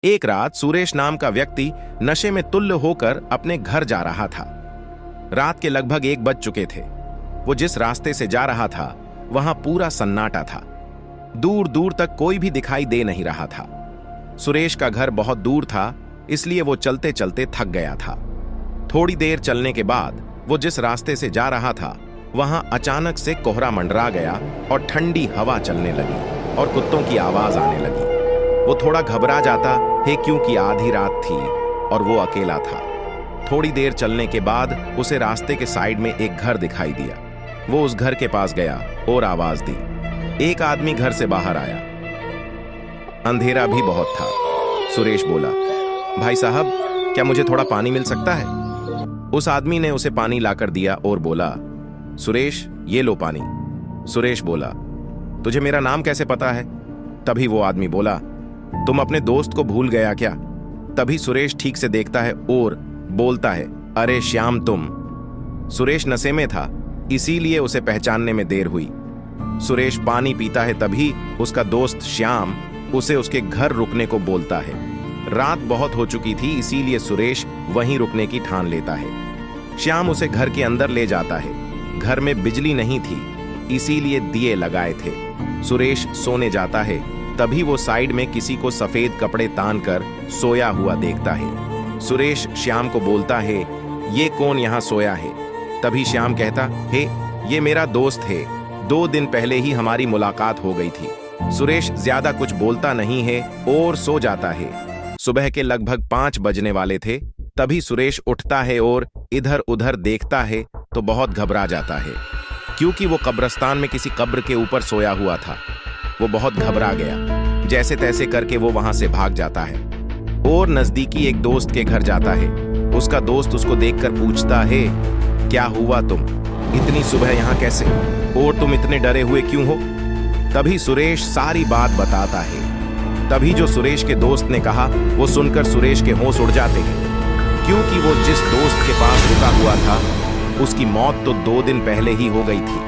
एक रात सुरेश नाम का व्यक्ति नशे में तुल्य होकर अपने घर जा रहा था। रात के लगभग 1 बज चुके थे। वो जिस रास्ते से जा रहा था वहां पूरा सन्नाटा था। दूर दूर तक कोई भी दिखाई दे नहीं रहा था। सुरेश का घर बहुत दूर था, इसलिए वो चलते चलते थक गया था। थोड़ी देर चलने के बाद वो जिस रास्ते से जा रहा था वहां अचानक से कोहरा मंडरा गया और ठंडी हवा चलने लगी और कुत्तों की आवाज आने लगी। वो थोड़ा घबरा जाता है क्योंकि आधी रात थी और वो अकेला था। थोड़ी देर चलने के बाद उसे रास्ते के साइड में एक घर दिखाई दिया। वो उस घर के पास गया और आवाज दी। एक आदमी घर से बाहर आया। अंधेरा भी बहुत था। सुरेश बोला, भाई साहब, क्या मुझे थोड़ा पानी मिल सकता है? उस आदमी ने उसे पानी लाकर दिया और बोला, सुरेश, ये लो पानी। सुरेश बोला, तुझे मेरा नाम कैसे पता है? तभी वो आदमी बोला, तुम अपने दोस्त को भूल गया क्या? तभी सुरेश ठीक से देखता है और बोलता है, अरे श्याम तुम। सुरेश नशे में था, इसीलिए उसे पहचानने में देर हुई। सुरेश पानी पीता है, तभी उसका दोस्त श्याम उसे उसके घर रुकने को बोलता है। रात बहुत हो चुकी थी, इसीलिए सुरेश वहीं रुकने की ठान लेता है। श्याम उसे घर के अंदर ले जाता है। घर में बिजली नहीं थी, इसीलिए दिए लगाए थे। सुरेश सोने जाता है, तभी वो साइड में किसी को सफेद कपड़े तान कर सोया हुआ देखता है। सुरेश श्याम को बोलता है, ये कौन यहाँ सोया है? तभी श्याम कहता है, ये मेरा दोस्त है, 2 दिन पहले ही हमारी मुलाकात हो गई थी। सुरेश ज्यादा कुछ बोलता नहीं है और सो जाता है। सुबह के लगभग 5 बजने वाले थे, तभी सुरेश उठता है और इधर उधर देखता है तो बहुत घबरा जाता है, क्योंकि वो कब्रिस्तान में किसी कब्र के ऊपर सोया हुआ था। वो बहुत घबरा गया। जैसे तैसे करके वो वहां से भाग जाता है और नजदीकी एक दोस्त के घर जाता है। उसका दोस्त उसको देखकर पूछता है, क्या हुआ तुम? इतनी सुबह यहाँ कैसे? और तुम इतने डरे हुए क्यों हो? तभी सुरेश सारी बात बताता है। तभी जो सुरेश के दोस्त ने कहा वो सुनकर सुरेश के होश उड़ जाते हैं, क्योंकि वो जिस दोस्त के पास रुका हुआ था उसकी मौत तो 2 दिन पहले ही हो गई थी।